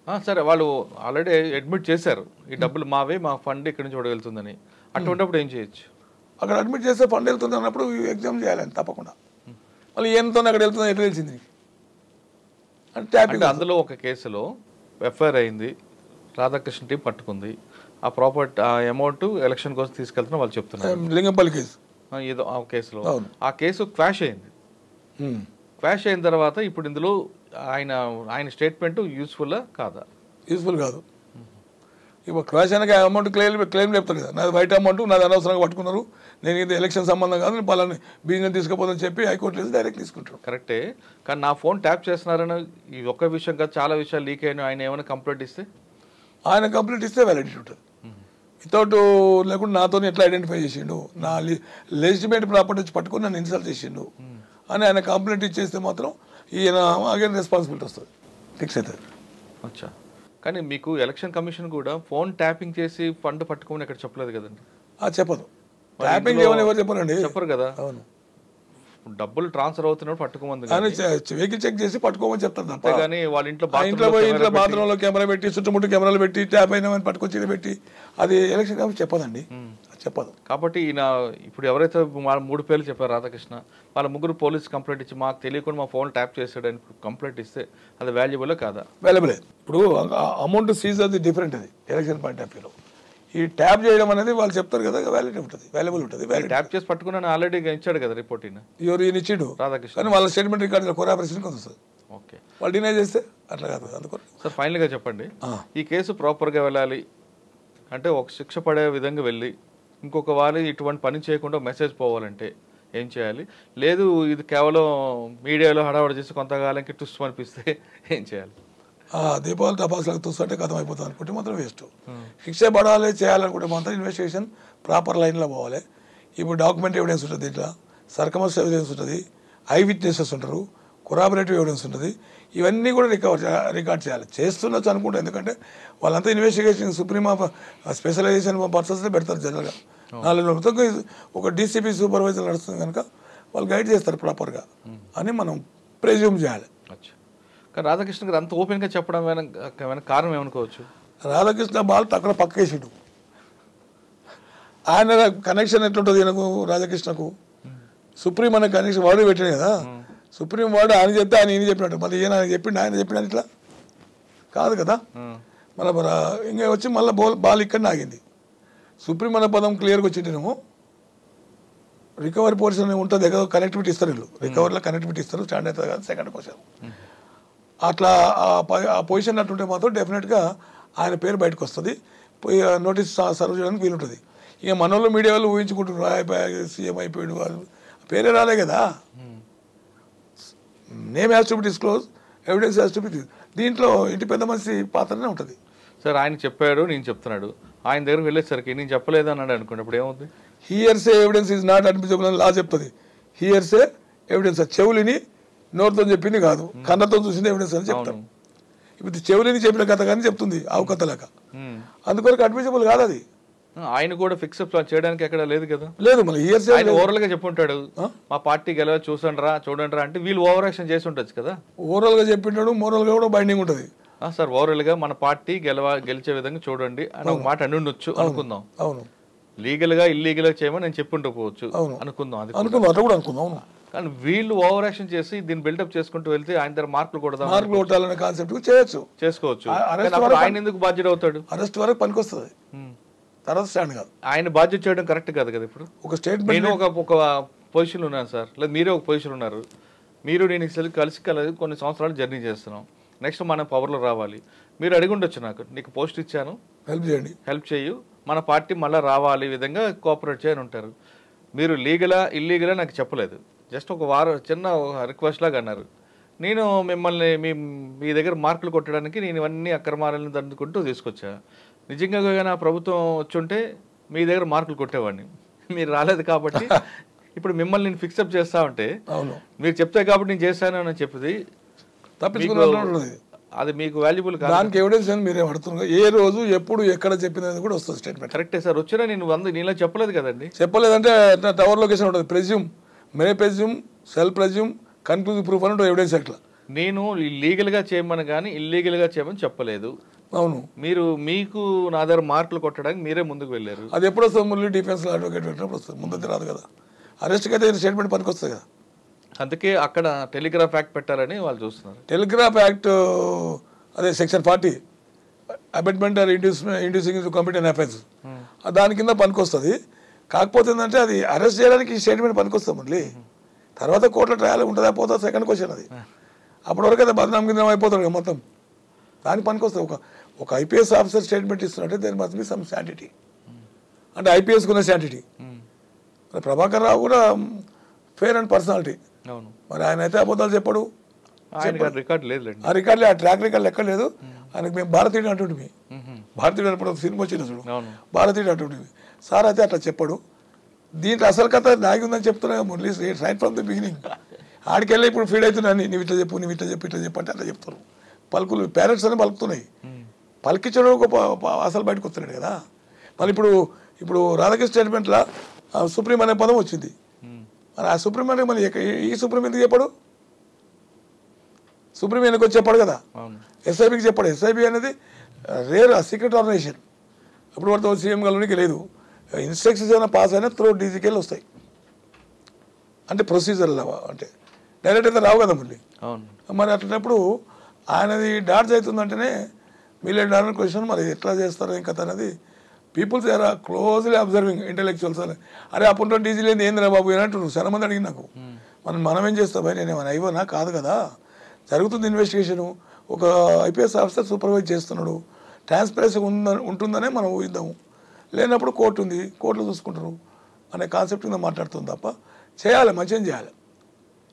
సరే వాళ్ళు already admit చేశారు ఈ డబ్బులు మావే మా ఫండ్ ఇక్కడి నుంచి వెళ్తుందని అటువంటిప్పుడు ఏం చేయొచ్చు అక్కడ అడ్మిట్ చేస్తే ఫండ్ వెళ్తుంది అన్నప్పుడు ఎగ్జామ్ చేయాలని తప్పకుండా మళ్ళీ ఏంతో అక్కడ వెళ్తుందో ఎట్లా తెలిసింది అంటే అందులో ఒక కేసులో ఎఫ్ఐఆర్ అయింది రాధాకృష్ణ టీం పట్టుకుంది ఆ ప్రాపర్టీ ఆ అమౌంట్ ఎలక్షన్ కోసం తీసుకెళ్తున్నా వాళ్ళు చెప్తున్నారు లింగంపల్లి కేసు ఏదో ఆ కేసులో ఆ కేసు క్వాష్ అయింది క్వాష్ అయిన తర్వాత ఇప్పుడు ఇందులో ఆయన స్టేట్మెంట్ యూస్ఫుల్ కాదా యూస్ఫుల్ కాదు ఇప్పుడు క్వాష్ అయినాక అమౌంట్ క్లెయిమ్ చెప్తారు కదా నాది బయట అమౌంట్ నాది అనవసరంగా పట్టుకున్నారు నేను ఇది ఎలక్షన్ సంబంధం కాదు నేను పలాని బిజినెస్ తీసుకుపోదని చెప్పి హైకోర్టు వేసి డైరెక్ట్ తీసుకుంటారు కరెక్టే కానీ నా ఫోన్ ట్యాప్ చేస్తున్నారని ఈ ఒక్క విషయం కాదు చాలా విషయాలు లీక్ అయినా ఆయన ఏమైనా కంప్లైంట్ ఇస్తే ఆయన కంప్లైంట్ ఇస్తే వ్యాలిడిటీ ఉంటుంది వితౌట్ లేకుండా నాతో ఎట్లా ఐడెంటిఫై చేసిండు నా లెజిటిమేట్ ప్రాపర్టీ వచ్చి పట్టుకుని నన్ను ఇన్సల్ట్ చేసిండు అని ఆయన కంప్లైంట్ ఇచ్చేస్తే మాత్రం ఈయన అగైన్ రెస్పాన్సిబిలిటీ వస్తుంది ఫిక్స్ అవుతుంది అచ్చా కానీ మీకు ఎలక్షన్ కమిషన్ కూడా ఫోన్ ట్యాపింగ్ చేసి ఫండ్ పట్టుకోమని ఇక్కడ చెప్పలేదు కదండి చెప్పదు ట్యాపింగ్ చేయమని ఎవరు చెప్పారండి చెప్పరు కదా అవును డబ్బులు ట్రాన్స్ఫర్ అవుతున్నప్పుడు పట్టుకోమంది వెహికల్ చెక్ చేసి పట్టుకోమని చెప్తారు తప్ప కానీ వాళ్ళ ఇంట్లో ఇంట్లో బాత్రూంలో కెమెరా పెట్టి చుట్టుముట్టు కెమెరాలు పెట్టి ట్యాప్ అయినామని పట్టుకొచ్చి పెట్టి అది ఎలక్షన్ కమిషన్ చెప్పదండి చెప్పదు కాబట్టి ఈయన ఇప్పుడు ఎవరైతే 3 పేర్లు చెప్పారు రాధాకృష్ణ వాళ్ళ ముగ్గురు పోలీస్ కంప్లైంట్ ఇచ్చి మాకు తెలియకుండా మా ఫోన్ ట్యాప్ చేసాడని కంప్లైంట్ ఇస్తే అది వాల్యుబుల్ కాదా వాల్యుబులే ఇప్పుడు అమౌంట్ సీజ్ అది డిఫరెంట్ అది ఎలక్షన్ పాయింట్ ఆఫ్ వ్యూలో ఈ ట్యాప్ చేయడం అనేది వాళ్ళు చెప్తారు కదా వ్యాలిడ్ ఉంటుంది వాల్యుబుల్ ఉంటుంది ట్యాప్ చేసి పట్టుకున్నాను ఆల్రెడీ ఇచ్చాడు కదా రిపోర్ట్ ఎవరు ఈయన ఇచ్చిండు రాధాకృష్ణ కానీ వాళ్ళ స్టేట్మెంట్ రికార్డు కోరాపరేషన్ వస్తుంది ఓకే వాళ్ళు డినై చేస్తే అట్లా కాదు అందుకని సార్ ఫైనల్గా చెప్పండి ఈ కేసు ప్రాపర్గా వెళ్ళాలి అంటే ఒక శిక్ష పడే విధంగా వెళ్ళి ఇంకొక వాళ్ళు ఇటువంటి పని చేయకుండా మెసేజ్ పోవాలంటే ఏం చేయాలి లేదు ఇది కేవలం మీడియాలో హడావడి చేసి కొంతకాలంకి టుస్ అనిపిస్తే ఏం చేయాలి దీపావళి టపాసులకు చూస్తుంటే కథం అయిపోతుంది అనుకుంటే మాత్రం వేస్ట్ శిక్ష పడాలి చేయాలనుకుంటే మాత్రం ఇన్వెస్టిగేషన్ ప్రాపర్ లైన్లో పోవాలి ఇప్పుడు డాక్యుమెంట్ ఎవిడెన్స్ ఉంటుంది ఇట్లా సర్కమస్ ఎవిడెన్స్ ఉంటుంది ఐ విట్నెసెస్ ఉంటారు కొరాబరేటివ్ ఎవిడెన్స్ ఉంటుంది ఇవన్నీ కూడా రికార్డ్ చేయాలి చేస్తున్నచ్చు అనుకుంటే ఎందుకంటే వాళ్ళంతా ఇన్వెస్టిగేషన్ సుప్రీం స్పెషలైజేషన్ పర్సన్స్నే పెడతారు జనరల్గా 4 నెలలతో ఒక డీసీపీ సూపర్వైజర్ నడుస్తుంది కనుక వాళ్ళు గైడ్ చేస్తారు ప్రాపర్గా అని మనం ప్రెజ్యూమ్ చేయాలి కానీ రాధాకృష్ణ గారు అంత ఓపెన్గా చెప్పడం ఏమైనా కారణం ఏమనుకోవచ్చు రాధాకృష్ణ బాల్ అక్కడ పక్కేసాడు ఆయన కనెక్షన్ ఎట్లుంటుంది ఈయనకు రాధాకృష్ణకు సుప్రీం అనే కనెక్షన్ వాడు పెట్టాడు కదా సుప్రీం వాడు ఆయన చెప్తే ఆయన ఈయన చెప్పినట్టు మళ్ళీ ఈయన ఆయన చెప్పిండు ఆయన చెప్పిన ఇట్లా కాదు కదా మళ్ళీ ఇంకా వచ్చి మళ్ళీ బాల్ ఇక్కడ ఆగింది సుప్రీం అనే పదం క్లియర్గా వచ్చింటేనేమో రికవరీ పోర్షన్ ఉంటుంది కదా కనెక్టివిటీ ఇస్తారు వీళ్ళు రికవరీలో కనెక్టివిటీ ఇస్తారు స్టాండ్ అవుతుంది కదా సెకండ్ క్వశ్చన్ అట్లా ఆ పొజిషన్ అట్టుంటే మాత్రం డెఫినెట్గా ఆయన పేరు బయటకు వస్తుంది నోటీస్ సర్వ్ చేయడానికి వీలుంటుంది ఇక మన వాళ్ళు మీడియా వాళ్ళు ఊహించుకుంటున్నారు సీఎం అయిపోయాడు పేరే రాలే కదా name has to be disclose evidence has to be దీంట్లో ఇంటి పెద్ద మనిషి పాత్రనే ఉంటుంది సార్ ఆయన చెప్పాడు నేను చెప్తున్నాడు ఆయన దగ్గర వెళ్ళేసరికి నేను చెప్పలేదు అన్నాడు అనుకోండి ఇప్పుడు ఏమవుతుంది hearsay evidence is not admissible అని లా చెప్తుంది హియర్సే ఎవిడెన్స్ చెవులిని నోటితో చెప్పింది కాదు కన్నతో చూసింది ఎవిడెన్స్ అని చెప్తాం ఇప్పుడు చెవులిని చెప్పిన కథ కానీ చెప్తుంది ఆవు కథలాగా అందుకొరకు అడ్మిసిబుల్ కాదు అది ఆయన కూడా ఫిక్సప్ చేయడానికి ఎక్కడ లేదు కదా లేదు మళ్ళీ హియర్సే ఆయన ఓవరాల్ గా చెప్పుంటాడు మా పార్టీ గెలవ చూడండి రా అంటే వీళ్ళు ఓవర్ యాక్షన్ చేసి ఉండొచ్చు కదా ఓవరాల్ గా చెప్పింటాడు మోరల్ గా కూడా బైండింగ్ ఉంటుంది సార్ ఓవరాల్ గా మన పార్టీ గెలిచే విధంగా చూడండి అని ఒక మాట అండొచ్చు అనుకుందాం అవును లీగల్ గా ఇల్లీగల్ గా చేయమని నేను చెప్పుండకపోవచ్చు అనుకుందాం అది అనుకుందాం కానీ వీళ్ళు ఓవర్ యాక్షన్ చేసి దీన్ని బిల్డప్ చేసుకుంటూ వెళ్తే ఆయన దగ్గర మార్కులు కొట్టాలనే కాన్సెప్ట్ చేసుకోవచ్చు ఆయన ఎందుకు బాధ్యత అవుతాడు అరెస్ట్ వరకు పనికొస్తుంది తర్వాత స్టాండ్ కాదు ఆయన బాధ్యత చేయడం కరెక్ట్ కాదు కదా ఇప్పుడు ఒక స్టేట్మెంట్ నేను ఒక పొజిషన్ ఉన్నాను సార్ లేదా మీరే ఒక పొజిషన్ ఉన్నారు మీరు నేను కలిసి కొన్ని సంవత్సరాలు జర్నీ చేస్తున్నాం నెక్స్ట్ మనం పవర్లో రావాలి మీరు అడిగి ఉండొచ్చు నీకు పోస్ట్ ఇచ్చాను హెల్ప్ చేయు మన పార్టీ మళ్ళీ రావాలి ఈ విధంగా కోఆపరేట్ చేయని ఉంటారు మీరు లీగలా ఇల్లీగలా నాకు చెప్పలేదు జస్ట్ ఒక చిన్న రిక్వెస్ట్ లాగా అన్నారు నేను మిమ్మల్ని మీ దగ్గర మార్కులు కొట్టడానికి నేను ఇవన్నీ అక్రమాలను దండుకుంటూ తీసుకొచ్చా నిజంగా నా ప్రభుత్వం వచ్చుంటే మీ దగ్గర మార్కులు కొట్టేవాడిని మీరు రాలేదు కాబట్టి ఇప్పుడు మిమ్మల్ని నేను ఫిక్సప్ చేస్తా ఉంటే మీరు చెప్తే కాబట్టి నేను చేశాను అని చెప్పింది తప్పించుకున్నది అది మీకు వాల్యుబుల్ కాదు దానికి ఎవిడెన్స్ అని మీరేం అడుగుతున్నారు ఏ రోజు ఎప్పుడు ఎక్కడ చెప్పినది కూడా వస్తుంది స్టేట్మెంట్ కరెక్టే సార్ వచ్చినా నేను నీలో చెప్పలేదు కదండి చెప్పలేదంటే టవర్ లొకేషన్ ఉంటుంది presume may presume cell presume conclusive proof అని ఉంటుంది ఎవిడెన్స్ అట్లా నేను లీగల్గా చేయమని కానీ ఇల్లీగల్గా చేయమని చెప్పలేదు. అవును, మీరు మీకు నా దగ్గర మార్కులు కొట్టడానికి మీరే ముందుకు వెళ్ళారు. అది ఎప్పుడు వస్తుంది? మురళి డిఫెన్స్లో అడ్వకేట్ పెట్టినప్పుడు వస్తుంది, ముందు రాదు కదా. అరెస్ట్కి అయితే స్టేట్మెంట్ పనికి వస్తుంది కదా. అందుకే అక్కడ టెలిగ్రాఫ్ యాక్ట్ పెట్టాలని వాళ్ళు చూస్తున్నారు. టెలిగ్రాఫ్ యాక్ట్ అదే section 40 abetment or inducing computer offence, దాని కింద పనికి వస్తుంది. కాకపోతే ఏంటంటే అది అరెస్ట్ చేయడానికి స్టేట్మెంట్ పనికి వస్తుంది మళ్ళీ. తర్వాత కోర్టులో ట్రయల్ ఉంటుందా పోతా, సెకండ్ క్వశ్చన్ అది. అప్పటి వరకు అయితే బదనాం కింద అయిపోతాడు కదా మొత్తం. దానికి పనికి వస్తుంది. ఒక ఐపీఎస్ ఆఫీసర్ స్టేట్మెంట్ ఇస్తున్నట్టే there must be some sanctity, అంటే ఐపీఎస్కి ఉన్న శాంటిటీ. మరి ప్రభాకర్ రావు కూడా ఫేర్ అండ్ పర్సనాలిటీ. అవును, మరి ఆయన అయితే అబద్ధాలు చెప్పడు. రికార్డ్ లేదు, ఆ రికార్డులే, ఆ ట్రాక్ రికార్డు లెక్క లేదు. ఆయనకు మేము భారతీయుడు అంటుంటివి. భారతీయుడు అన్నప్పుడు సినిమా వచ్చింది చూడు, భారతీయుడు అంటుంటివి. సార్ అయితే అట్లా చెప్పడు. దీంట్లో అసలు కథ దాగి ఉందని చెప్తున్నా Murali, right from the beginning. ఆడికెళ్ళి ఇప్పుడు ఫీడ్ అవుతున్నాను, నువ్వు ఇట్లా చెప్పు, నువ్వు ఇట్లా చెప్పు, ఇట్లా చెప్పు అంటే అట్లా చెప్తారు. పలుకులు పేరెంట్స్ అని పలుకుతున్నాయి. పలికించడం ఒక అసలు బయటకు వస్తున్నాడు కదా. మళ్ళీ ఇప్పుడు రాధాకృష్ణ స్టేట్మెంట్లో సుప్రీం అనే పదం వచ్చింది. మరి ఆ సుప్రీం అంటే మళ్ళీ ఈ సుప్రీం ఎందుకు చెప్పాడు? సుప్రీం ఎందుకు వచ్చి చెప్పాడు కదా. ఎస్ఐబికి చెప్పాడు. ఎస్ఐబి అనేది రేర్ సీక్రెట్ ఆర్గనైజేషన్. అప్పుడు పడితే సీఎం గలోనికి లేదు. ఇన్స్ట్రక్షన్స్ ఏమైనా పాస్ అయినా త్రూ డీజీకెళ్ళి వస్తాయి. అంటే ప్రొసీజర్లో అంటే డైరెక్ట్ అయితే రావు కదా మళ్ళీ. మరి అట్లప్పుడు ఆయనది డాడ్జ్ అవుతుందంటేనే మిలియన్ డాలర్ క్వశ్చన్. మరి ఎట్లా చేస్తారు ఇంకా అనేది peoples are closely observing intellectuals అని. అరే అప్పుడు డీజీ లేదు ఏందిరా బాబు ఏనంటున్నారు చాలా మంది అడిగి నాకు. మనం ఏం చేస్తాం భయ్, నేను ఏమైనా అయిపోనా కాదు కదా. జరుగుతుంది ఇన్వెస్టిగేషను, ఒక ఐపీఎస్ ఆఫీసర్ సూపర్వైజ్ చేస్తున్నాడు, ట్రాన్స్పరెన్సీ ఉంటుందనే మనం ఊహిద్దాము. లేనప్పుడు కోర్టు ఉంది, కోర్టులో చూసుకుంటారు అనే కాన్సెప్ట్ కింద మాట్లాడుతుంది తప్ప చేయాలి, మంచిగా చేయాలి.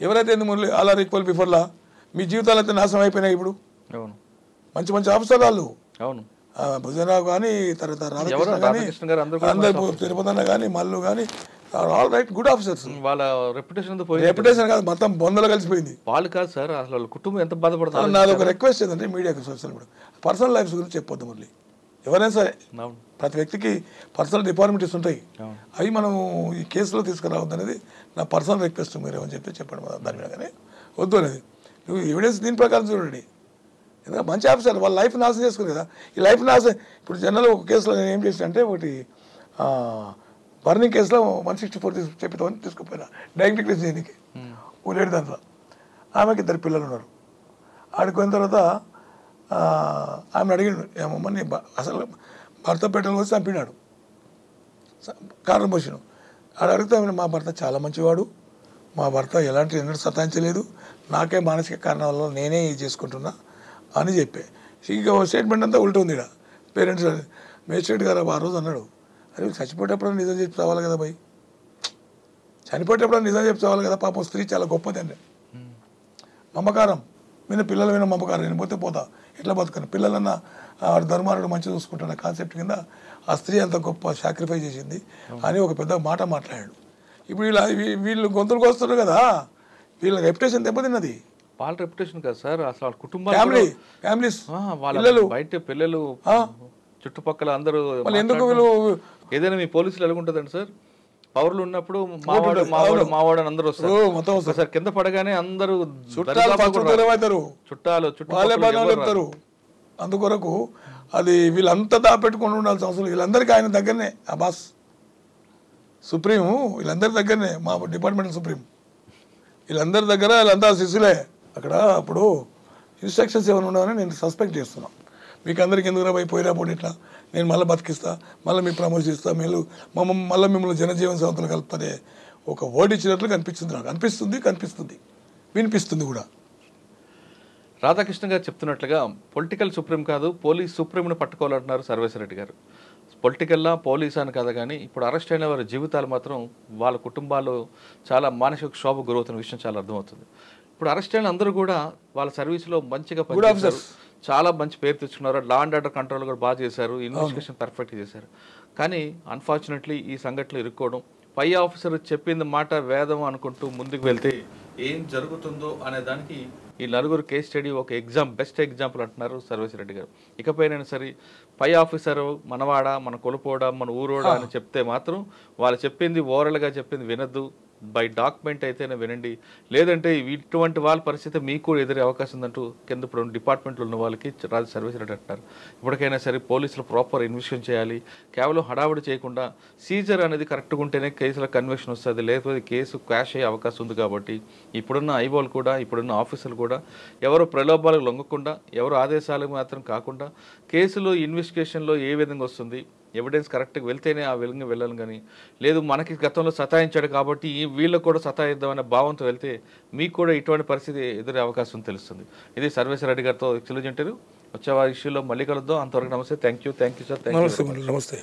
ఎవరైతే ఎందుకు మురళి ఆల్ ఆర్ ఈక్వల్ బిఫోర్లా, మీ జీవితాలు అయితే నాశనం అయిపోయినాయి ఇప్పుడు. మంచి మంచి ఆఫీసర్ వాళ్ళు, భుజనరావు కానీ, తర్వాత రాధాకృష్ణ కానీ, అందరు తిరుపతి అన్న కానీ, మల్లు కానీ, ఆల్ రైట్ గుడ్ ఆఫీసర్స్. వాళ్ళ రెప్యుటేషన్ కాదు మొత్తం బొందలో కలిసిపోయింది. వాళ్ళు కాదు సార్, అసలు వాళ్ళ కుటుంబం ఎంత బాధపడుతుంది. నాది ఒక రిక్వెస్ట్ ఏంటంటే మీడియాకి, సోషల్ మీడియా పర్సనల్ లైఫ్స్ గురించి చెప్పొద్దు మురళి. ఎవరైనా సరే ప్రతి వ్యక్తికి పర్సనల్ డిపార్ట్మెంట్స్ ఉంటాయి, అవి మనం ఈ కేసులో తీసుకురావద్దు అనేది నా పర్సనల్ రిక్వెస్ట్. మీరు ఏమని చెప్పండి దాని మీద. కానీ వద్దు అనేది నువ్వు ఎవిడెన్స్ దీని ప్రకారం చూడండి. ఎందుకంటే మంచి ఆఫీసర్ వాళ్ళ లైఫ్ నాశనం చేసుకుని కదా. ఈ లైఫ్ నాశనం ఇప్పుడు జనరల్ ఒక కేసులో నేను ఏం చేసిన అంటే ఒకటి బర్నింగ్ కేసులో 164 చెప్తామని తీసుకుపోయినా డైరెక్ట్ డిక్లేర్ చేయడానికి ఊరేడు. దాంట్లో ఆమెకి 2 పిల్లలు ఉన్నారు. ఆడికి పోయిన తర్వాత ఆమెను అడిగాడు, ఏమమ్మా నీ అసలు భర్త పెట్టెలు వచ్చి చంపినాడు, కారణం పోసిన. ఆడ అడిగితే మా భర్త చాలా మంచివాడు, మా భర్త ఎలాంటి ఎన్నడూ సతాయించలేదు, నాకే మానసిక కారణాల వల్ల నేనే ఇది చేసుకుంటున్నా అని చెప్పే. ఇంకా స్టేట్మెంట్ అంతా ఉల్టా ఉంది. ఇక్కడ పేరెంట్స్ మేజిస్ట్రేట్ గారు ఆ రోజు అన్నాడు, అరే చచ్చిపోయేటప్పుడు నిజం చెప్పి చావాలి కదా భయ్, చనిపోయేటప్పుడు నిజం చెప్పి చావాలి కదా. పాపం స్త్రీ చాలా గొప్పది అండి, మమకారం మీద పిల్లల మీద మమకారం. నేను పోతే పోతా, ఎట్లా బతుకను, పిల్లలన్నా ధర్మారుడు మంచిగా చూసుకుంటున్న కాన్సెప్ట్ కింద ఆ స్త్రీ అంత గొప్ప సాక్రిఫైస్ చేసింది అని ఒక పెద్ద మాట మాట్లాడాడు. ఇప్పుడు వీళ్ళు గొంతులకు వస్తున్నారు కదా, వీళ్ళ రెప్యుటేషన్ దెబ్బతిన్నది. వాళ్ళ రెప్యుటేషన్ కదా సార్, అసలు వాళ్ళ కుటుంబం, ఫ్యామిలీస్, పిల్లలు, చుట్టుపక్కల అందరూ. ఎందుకు వీళ్ళు ఏదైనా మీ పోలీసులు ఎలాగుంటుందండి సార్, పవర్లు ఉన్నప్పుడు మావాడు అని అందరూ వస్తారు మొత్తం సార్, కింద పడగానే అందరూ చుట్టాలు. అందుకొరకు అది వీళ్ళంతా దాపెట్టుకుని ఉండాల్సిన అవసరం. వీళ్ళందరికీ ఆయన దగ్గరనే ఆ బాస్ సుప్రీం, వీళ్ళందరి దగ్గరనే మా డిపార్ట్మెంట్ సుప్రీం, వీళ్ళందరి దగ్గర వీళ్ళంతా శిశులే అక్కడ. అప్పుడు ఇన్స్ట్రక్షన్స్ ఏమైనా ఉన్నాయని నేను సస్పెక్ట్ చేస్తున్నాను. మీకు అందరికి ఎందుకు రా పోయిరా పోటీ ఇట్లా, నేను మళ్ళీ బతికిస్తా, మళ్ళీ మీకు ప్రమోషన్ ఇస్తా, మీరు మళ్ళీ మిమ్మల్ని జనజీవన సంస్థలు కలుపుతానే ఒక వర్డ్ ఇచ్చినట్లు కనిపించింది నాకు. కనిపిస్తుంది వినిపిస్తుంది కూడా. రాధాకృష్ణ గారు చెప్తున్నట్లుగా పొలిటికల్ సుప్రీం కాదు, పోలీస్ సుప్రీంను పట్టుకోవాలంటున్నారు సర్వేశ్వరరెడ్డి గారు. పొలిటికల్లా పోలీస్ అని కాదు, కానీ ఇప్పుడు అరెస్ట్ అయిన వారి జీవితాలు మాత్రం వాళ్ళ కుటుంబాలు చాలా మానసిక క్షోభ గురవుతున్న విషయం చాలా అర్థమవుతుంది. ఇప్పుడు అరెస్ట్ అయిన అందరూ కూడా వాళ్ళ సర్వీస్లో మంచిగా పనిచేశారు, చాలా మంచి పేరు తెచ్చుకున్నారు, లా అండ్ ఆర్డర్ కంట్రోల్ కూడా బాగా చేశారు, ఇన్వెస్టిగేషన్ పర్ఫెక్ట్గా చేశారు. కానీ అన్ఫార్చునేట్లీ ఈ సంఘటనలు ఇరుక్కోవడం, పై ఆఫీసర్ చెప్పింది మాట వేదం అనుకుంటూ ముందుకు వెళ్తే ఏం జరుగుతుందో అనే దానికి ఈ నలుగురు కేస్ స్టడీ ఒక బెస్ట్ ఎగ్జాంపుల్ అంటున్నారు సర్వేశ్వరరెడ్డి గారు. ఇకపైనా సరే పై ఆఫీసరు మనవాడ, మన కొలుపోడా, మన ఊరోడా అని చెప్తే మాత్రం వాళ్ళు చెప్పింది ఓరల్గా చెప్పింది వినద్దు, బై డాక్యుమెంట్ అయితేనే వినండి, లేదంటే ఇటువంటి వాళ్ళ పరిస్థితి మీకు కూడా ఎదురే అవకాశం ఉందంటూ కింద ఇప్పుడు డిపార్ట్మెంట్లో ఉన్న వాళ్ళకి రాజు సర్వేశ్వరరెడ్డి అంటున్నారు. ఇప్పటికైనా సరే పోలీసులు ప్రాపర్ ఇన్వెస్టిగేషన్ చేయాలి, కేవలం హడావుడి చేయకుండా సీజర్ అనేది కరెక్ట్గా ఉంటేనే కేసుల కన్విక్షన్ వస్తుంది, లేకపోతే కేసు క్వాష్ అయ్యే అవకాశం ఉంది. కాబట్టి ఇప్పుడున్న ఐఓలు కూడా, ఇప్పుడున్న ఆఫీసర్లు కూడా ఎవరు ప్రలోభాలకు లొంగకుండా, ఎవరు ఆదేశాలకు మాత్రం కాకుండా కేసులో ఇన్వెస్టిగేషన్లో ఏ విధంగా వస్తుంది, ఎవిడెన్స్ కరెక్ట్గా వెళ్తేనే ఆ విధంగా వెళ్ళాలి. కానీ లేదు మనకి గతంలో సతాయించాడు కాబట్టి వీళ్ళకు కూడా సతాయిద్దామనే భావంతో వెళ్తే మీకు కూడా ఇటువంటి పరిస్థితి ఎదురే అవకాశం తెలుస్తుంది. ఇది సర్వేశ్వరరెడ్డి గారితో ఎక్సలెంట్ ఇంటర్వ్యూ. వచ్చే ఇష్యూలో మళ్ళీ కలుద్దాం. అంతవరకు నమస్తే. Thank you sir. నమస్తే.